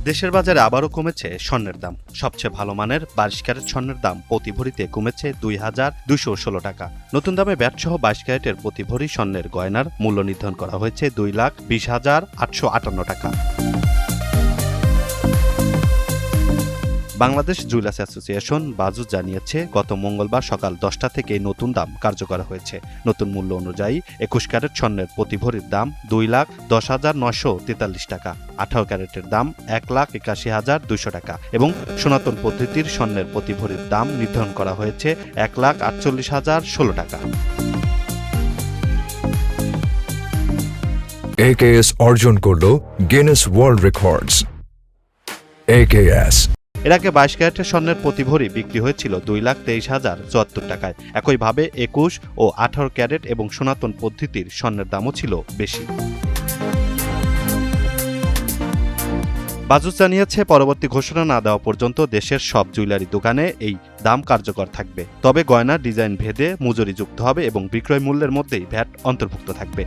দেশের বাজারে আবারও কমেছে স্বর্ণের দাম। সবচেয়ে ভালো মানের 22 ক্যারেট স্বর্ণের দাম প্রতি ভরিতে কমেছে 2,216 টাকা। নতুন দামে ব্যাটসহ 22 ক্যারেটের প্রতি ভরি স্বর্ণের গয়নার মূল্য নির্ধারণ করা হয়েছে 2,20,858 টাকা। বাংলাদেশ জুয়েলার্স অ্যাসোসিয়েশন বাজুস জানিয়েছে, গত মঙ্গলবার সকাল 10টা থেকে নতুন দাম কার্যকর হয়েছে। নতুন মূল্য অনুযায়ী 21 ক্যারেট স্বর্ণের প্রতি ভরির দাম 2,10,943 টাকা, 18 ক্যারেটের দাম 1,81,200 টাকা এবং সনাতন পদ্ধতির স্বর্ণের প্রতি ভরির দাম নির্ধারণ করা হয়েছে 1,48,016 টাকা। AKS অর্জন করল গিনেস ওয়ার্ল্ড রেকর্ডস। AKS এর আগে 22 ক্যারেটের স্বর্ণের প্রতি ভরি বিক্রি হয়েছিল 2,23,074 টাকায়। একইভাবে 21 ও 18 ক্যারেট এবং সনাতন পদ্ধতির স্বর্ণের দামও ছিল বেশি। বাজুস জানিয়েছে, পরবর্তী ঘোষণা না দেওয়া পর্যন্ত দেশের সব জুয়েলারি দোকানে এই দাম কার্যকর থাকবে। তবে গয়নার ডিজাইন ভেদে মজুরি যুক্ত হবে এবং বিক্রয় মূল্যের মধ্যেই ভ্যাট অন্তর্ভুক্ত থাকবে।